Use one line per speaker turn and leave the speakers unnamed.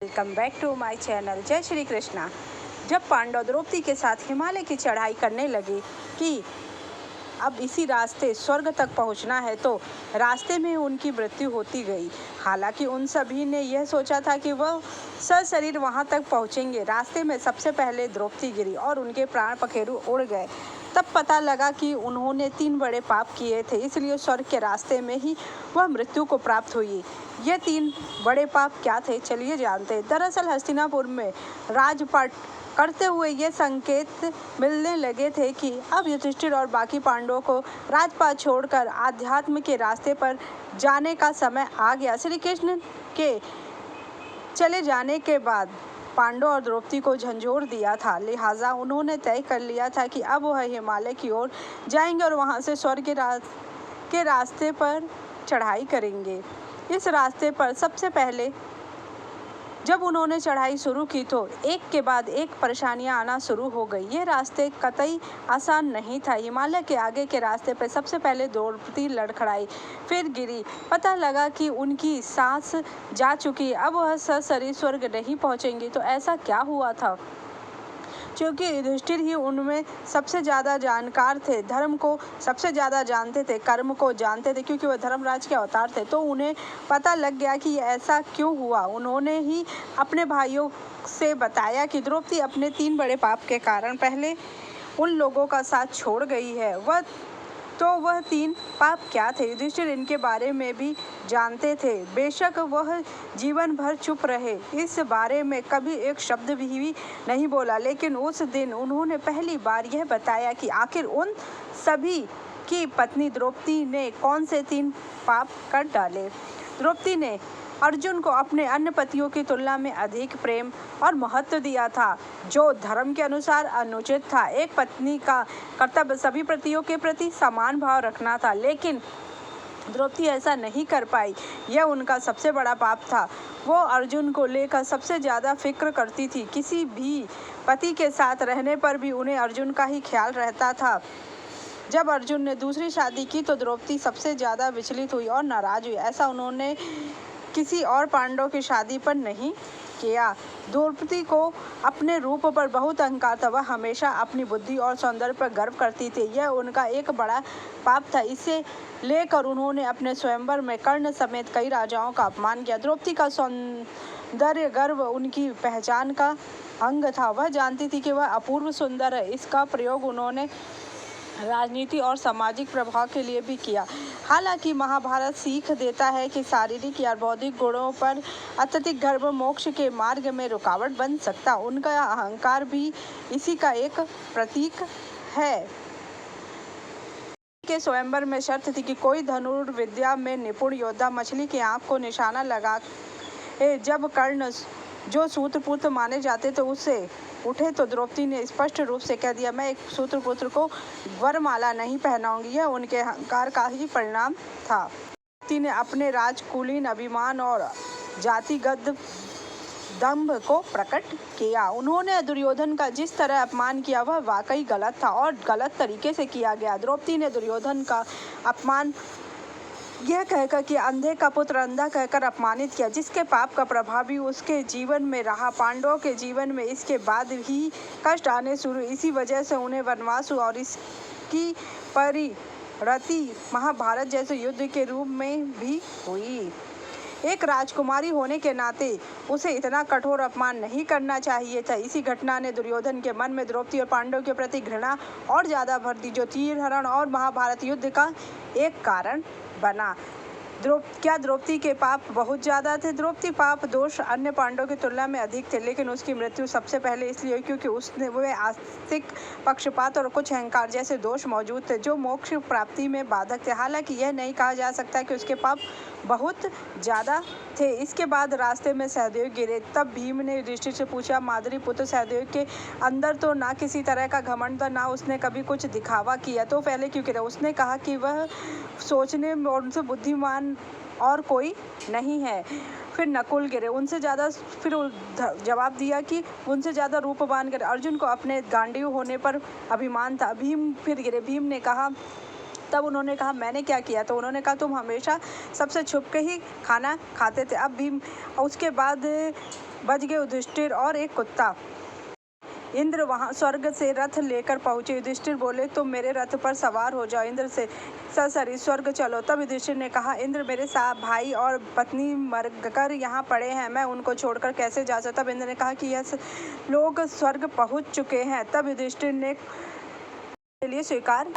Welcome back to my channel. जय श्री कृष्णा। जब पांडव द्रौपदी के साथ हिमालय की चढ़ाई करने लगे कि अब इसी रास्ते स्वर्ग तक पहुंचना है, तो रास्ते में उनकी मृत्यु होती गई। हालांकि उन सभी ने यह सोचा था कि वह सशरीर वहां तक पहुंचेंगे। रास्ते में सबसे पहले द्रौपदी गिरी और उनके प्राण पखेरु उड़ गए। तब पता लगा कि उन्होंने 3 बड़े पाप किए थे, इसलिए स्वर्ग के रास्ते में ही वह मृत्यु को प्राप्त हुई। ये 3 बड़े पाप क्या थे, चलिए जानते हैं। दरअसल हस्तिनापुर में राजपाट करते हुए ये संकेत मिलने लगे थे कि अब युधिष्ठिर और बाकी पांडवों को राजपाट छोड़कर आध्यात्म के रास्ते पर जाने का समय आ गया। श्री कृष्ण के चले जाने के बाद पांडव और द्रौपदी को झंझोर दिया था, लिहाजा उन्होंने तय कर लिया था कि अब वह हिमालय की ओर जाएंगे और वहां से स्वर्ग के रास्ते पर चढ़ाई करेंगे। इस रास्ते पर सबसे पहले जब उन्होंने चढ़ाई शुरू की तो एक के बाद एक परेशानियां आना शुरू हो गई। ये रास्ते कतई आसान नहीं था। हिमालय के आगे के रास्ते पर सबसे पहले द्रौपदी लड़खड़ाई, फिर गिरी। पता लगा कि उनकी सांस जा चुकी है, अब वह सशरीर स्वर्ग नहीं पहुंचेंगी। तो ऐसा क्या हुआ था? क्योंकि युधिष्ठिर ही उनमें सबसे ज़्यादा जानकार थे, धर्म को सबसे ज़्यादा जानते थे, कर्म को जानते थे, क्योंकि वह धर्मराज के अवतार थे। तो उन्हें पता लग गया कि ऐसा क्यों हुआ। उन्होंने ही अपने भाइयों से बताया कि द्रौपदी अपने 3 बड़े पाप के कारण पहले उन लोगों का साथ छोड़ गई है। वह 3 पाप क्या थे? युधिष्ठिर इनके बारे में भी जानते थे। बेशक वह जीवन भर चुप रहे, इस बारे में कभी एक शब्द भी नहीं बोला, लेकिन उस दिन उन्होंने पहली बार यह बताया कि आखिर उन सभी की पत्नी द्रौपदी ने कौन से 3 पाप कर डाले। द्रौपदी ने अर्जुन को अपने अन्य पतियों की तुलना में अधिक प्रेम और महत्व दिया था, जो धर्म के अनुसार अनुचित था। एक पत्नी का कर्तव्य सभी पतियों के प्रति समान भाव रखना था, लेकिन द्रौपदी ऐसा नहीं कर पाई। यह उनका सबसे बड़ा पाप था। वो अर्जुन को लेकर सबसे ज़्यादा फिक्र करती थी। किसी भी पति के साथ रहने पर भी उन्हें अर्जुन का ही ख्याल रहता था। जब अर्जुन ने दूसरी शादी की तो द्रौपदी सबसे ज़्यादा विचलित हुई और नाराज हुई। ऐसा उन्होंने किसी और पांडव की शादी पर नहीं किया। द्रौपदी को अपने रूप पर बहुत अहंकार था। वह हमेशा अपनी बुद्धि और सौंदर्य पर गर्व करती थी। यह उनका एक बड़ा पाप था। इसे लेकर उन्होंने अपने स्वयंवर में कर्ण समेत कई राजाओं का अपमान किया। द्रौपदी का सौंदर्य गर्व उनकी पहचान का अंग था। वह जानती थी कि वह अपूर्व सुंदर है। इसका प्रयोग उन्होंने राजनीति और सामाजिक प्रभाव के लिए भी किया। हालांकि महाभारत सीख देता है कि शारीरिक या बौद्धिक गुणों पर अत्यधिक गर्व मोक्ष के मार्ग में रुकावट बन सकता। उनका अहंकार भी इसी का एक प्रतीक है। के स्वयंवर में शर्त थी कि कोई धनुर्विद्या में निपुण योद्धा मछली की आंख को निशाना लगा जब कर्ण, जो सूत्रपुत्र माने जाते थे, उसे उठे तो द्रौपदी ने स्पष्ट रूप से कह दिया, मैं एक सूत्रपुत्र को वरमाला नहीं पहनाऊंगी। यह उनके अहंकार का ही परिणाम था। द्रौपदी ने अपने राजकुलीन अभिमान और जातिगत दंभ को प्रकट किया। उन्होंने दुर्योधन का जिस तरह अपमान किया वह वाकई गलत था और गलत तरीके से किया गया। द्रौपदी ने दुर्योधन का अपमान यह कहकर कि अंधे का पुत्र अंधा कहकर अपमानित किया, जिसके पाप का प्रभाव भी उसके जीवन में रहा। पांडवों के जीवन में इसके बाद ही कष्ट आने शुरू। इसी वजह से उन्हें वनवास हुआ और इसकी परिणति महाभारत जैसे युद्ध के रूप में भी हुई। एक राजकुमारी होने के नाते उसे इतना कठोर अपमान नहीं करना चाहिए था। इसी घटना ने दुर्योधन के मन में द्रौपदी और पांडव के प्रति घृणा और ज्यादा भर दी, जो तीर हरण और महाभारत युद्ध का एक कारण बना। क्या द्रौपदी के पाप बहुत ज़्यादा थे? द्रौपदी पाप दोष अन्य पांडवों की तुलना में अधिक थे, लेकिन उसकी मृत्यु सबसे पहले इसलिए हुई क्योंकि उसने आस्तिक, पक्षपात और कुछ अहंकार जैसे दोष मौजूद थे, जो मोक्ष प्राप्ति में बाधक थे। हालांकि यह नहीं कहा जा सकता कि उसके पाप बहुत ज़्यादा थे। इसके बाद रास्ते में सहदेव गिरे। तब भीम ने युधिष्ठिर से पूछा, माद्री पुत्र सहदेव के अंदर तो ना किसी तरह का घमंड था, ना उसने कभी कुछ दिखावा किया, तो पहले क्यों गिरा? उसने कहा कि वह सोचने में उनसे बुद्धिमान और कोई नहीं है। फिर नकुल गिरे, उनसे ज़्यादा, फिर जवाब दिया कि उनसे ज़्यादा रूपवान गिरे। अर्जुन को अपने गांडीव होने पर अभिमान था। भीम फिर गिरे। भीम ने कहा, तब उन्होंने कहा मैंने क्या किया? तो उन्होंने कहा तुम हमेशा सबसे छुप के ही खाना खाते थे। अब भीम, उसके बाद बच गए युधिष्ठिर और एक कुत्ता। इंद्र वहां स्वर्ग से रथ लेकर पहुंचे। युधिष्ठिर बोले, तुम मेरे रथ पर सवार हो जाओ। इंद्र से ससरी स्वर्ग चलो। तब युधिष्ठिर ने कहा, इंद्र, मेरे साथ भाई और पत्नी मरकर यहाँ पड़े हैं, मैं उनको छोड़कर कैसे जा सकता। तब इंद्र ने कहा कि यह लोग स्वर्ग पहुंच चुके हैं। तब युधिष्ठिर ने लिए स्वीकार